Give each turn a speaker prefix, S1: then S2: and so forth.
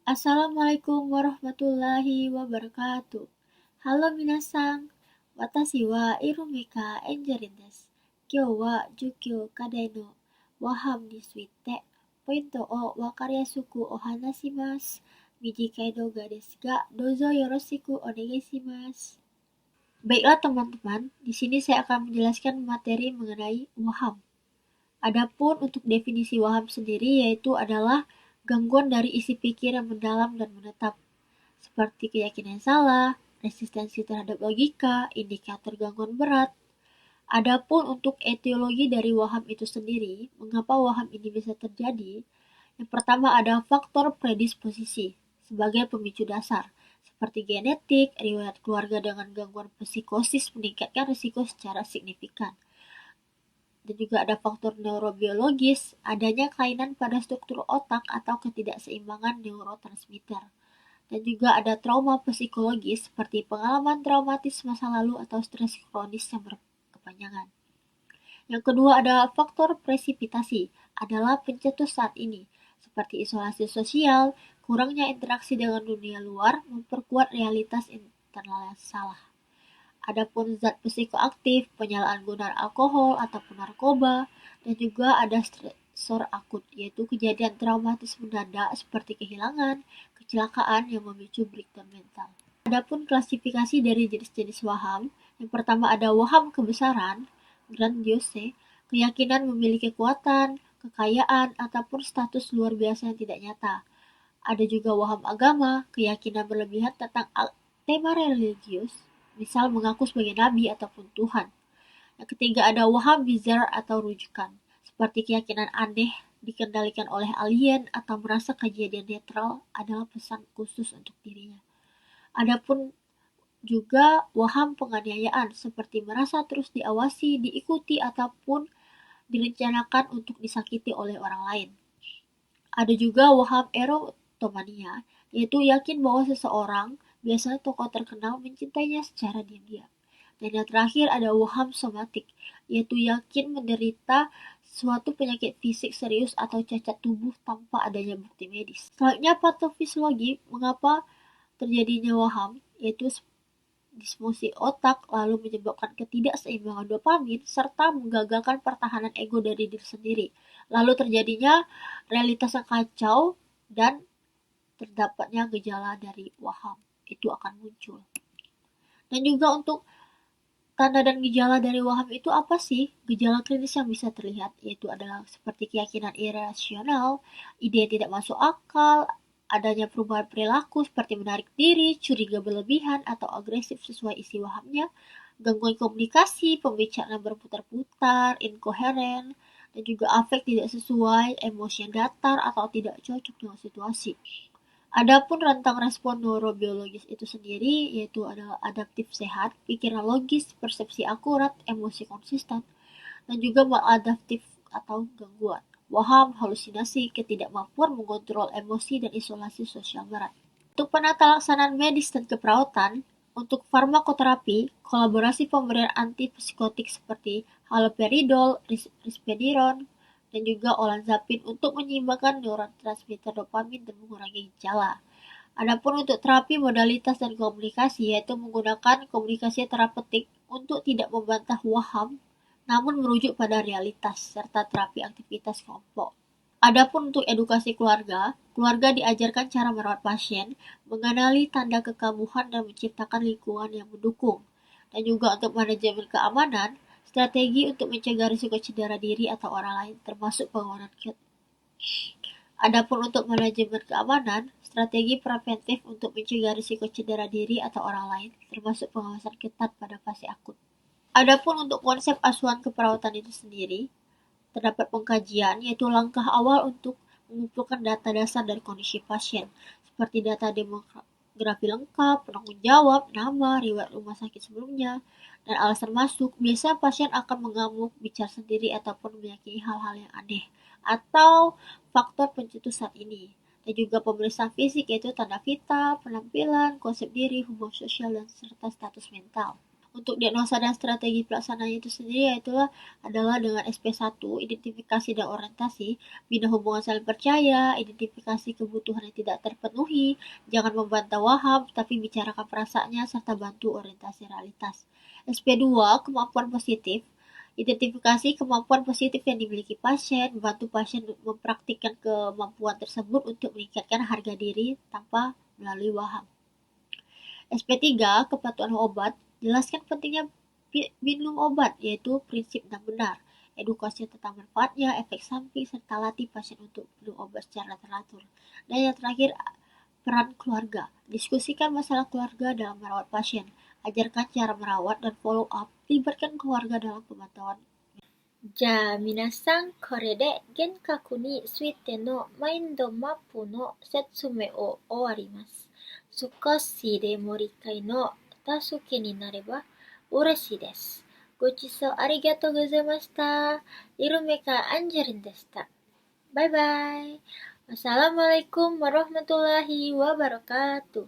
S1: Assalamualaikum warahmatullahi wabarakatuh. Halo minasan, watashi wa irumika enjorin desu. Kyou wa jukyou kadai no waham ni tsuite pointo o wakariasuku ohanashimasu. Mijikai douga desu ga douzo yoroshiku onegai shimasu. Baiklah teman-teman, di sini saya akan menjelaskan materi mengenai waham. Adapun untuk definisi waham sendiri yaitu adalah gangguan dari isi pikir yang mendalam dan menetap, seperti keyakinan salah, resistensi terhadap logika, indikator gangguan berat. Adapun untuk etiologi dari waham itu sendiri, mengapa waham ini bisa terjadi? Yang pertama ada faktor predisposisi sebagai pemicu dasar, seperti genetik, riwayat keluarga dengan gangguan psikosis meningkatkan risiko secara signifikan. Dan juga ada faktor neurobiologis, adanya kelainan pada struktur otak atau ketidakseimbangan neurotransmitter. Dan juga ada trauma psikologis seperti pengalaman traumatis masa lalu atau stres kronis yang berkepanjangan. Yang kedua ada faktor presipitasi, adalah pencetus saat ini, seperti isolasi sosial, kurangnya interaksi dengan dunia luar, memperkuat realitas internal yang salah. Adapun zat psikoaktif, penyalahgunaan alkohol ataupun narkoba, dan juga ada stresor akut, yaitu kejadian traumatis mendadak seperti kehilangan, kecelakaan yang memicu breakdown mental. Adapun klasifikasi dari jenis-jenis waham, yang pertama ada waham kebesaran, grandiose, keyakinan memiliki kekuatan, kekayaan, ataupun status luar biasa yang tidak nyata. Ada juga waham agama, keyakinan berlebihan tentang tema religius, misal mengaku sebagai nabi ataupun Tuhan. Yang ketiga ada waham bizar atau rujukan, seperti keyakinan aneh dikendalikan oleh alien atau merasa kejadian netral adalah pesan khusus untuk dirinya. Adapun juga waham penganiayaan, seperti merasa terus diawasi, diikuti, ataupun direncanakan untuk disakiti oleh orang lain. Ada juga waham erotomania, yaitu yakin bahwa seseorang, biasanya tokoh terkenal, mencintainya secara diam-diam. Dan yang terakhir ada waham somatik, yaitu yakin menderita suatu penyakit fisik serius atau cacat tubuh tanpa adanya bukti medis. Selanjutnya patofisiologi, mengapa terjadinya waham, yaitu disfungsi otak lalu menyebabkan ketidakseimbangan dopamin serta menggagalkan pertahanan ego dari diri sendiri. Lalu terjadinya realitas yang kacau dan terdapatnya gejala dari waham itu akan muncul. Dan juga untuk tanda dan gejala dari waham itu apa sih? Gejala klinis yang bisa terlihat yaitu adalah seperti keyakinan irasional, ide yang tidak masuk akal, adanya perubahan perilaku seperti menarik diri, curiga berlebihan, atau agresif sesuai isi wahamnya, gangguan komunikasi, pembicaraan berputar-putar, inkoheren, dan juga afek tidak sesuai, emosi yang datar, atau tidak cocok dengan situasi. Adapun rentang respon neurobiologis itu sendiri yaitu adalah adaptif sehat, pikiran logis, persepsi akurat, emosi konsisten, dan juga maladaptif atau gangguan. Waham, halusinasi, ketidakmampuan mengontrol emosi, dan isolasi sosial berat. Untuk penata laksanaan medis dan keperawatan, untuk farmakoterapi, kolaborasi pemberian antipsikotik seperti haloperidol, risperidon, dan juga olanzapin untuk menyeimbangkan neurotransmitter dopamin dan mengurangi gejala. Adapun untuk terapi modalitas dan komunikasi yaitu menggunakan komunikasi terapeutik untuk tidak membantah waham namun merujuk pada realitas serta terapi aktivitas kelompok. Adapun untuk edukasi keluarga, keluarga diajarkan cara merawat pasien, mengenali tanda kekambuhan dan menciptakan lingkungan yang mendukung. Dan juga untuk manajemen keamanan, strategi untuk mencegah risiko cedera diri atau orang lain termasuk pengeluaran kit. Adapun untuk manajemen keamanan, strategi preventif untuk mencegah risiko cedera diri atau orang lain termasuk pengawasan ketat pada fase akut. Adapun untuk konsep asuhan keperawatan itu sendiri, terdapat pengkajian yaitu langkah awal untuk mengumpulkan data dasar dari kondisi pasien, seperti data demografi lengkap, penanggung jawab, nama, riwayat rumah sakit sebelumnya, dan alasan masuk. Biasanya pasien akan mengamuk, bicara sendiri, ataupun meyakini hal-hal yang aneh, atau faktor pencetus saat ini. Dan juga pemeriksaan fisik yaitu tanda vital, penampilan, konsep diri, hubungan sosial, dan serta status mental. Untuk diagnosa dan strategi pelaksananya itu sendiri adalah dengan SP1, identifikasi dan orientasi, bina hubungan saling percaya, identifikasi kebutuhan yang tidak terpenuhi, jangan membantah waham, tapi bicarakan perasaannya, serta bantu orientasi realitas. SP2, kemampuan positif, identifikasi kemampuan positif yang dimiliki pasien, bantu pasien mempraktikkan kemampuan tersebut untuk meningkatkan harga diri tanpa melalui waham. SP3, kepatuhan obat, jelaskan pentingnya minum obat, yaitu prinsip dan benar, edukasi tentang manfaatnya, efek samping, serta latih pasien untuk minum obat secara teratur. Dan yang terakhir, peran keluarga. Diskusikan masalah keluarga dalam merawat pasien. Ajarkan cara merawat dan follow up. Libatkan keluarga dalam pemantauan. じゃあ皆さん、これで幻覚についてのマインドマップの説明を終わります。少しでも理解の助けになれば嬉しいです。ご視聴ありがとうございました。イルメカアンジェリンでした。バイバイ。Wassalamualaikum warahmatullahi wabarakatuh.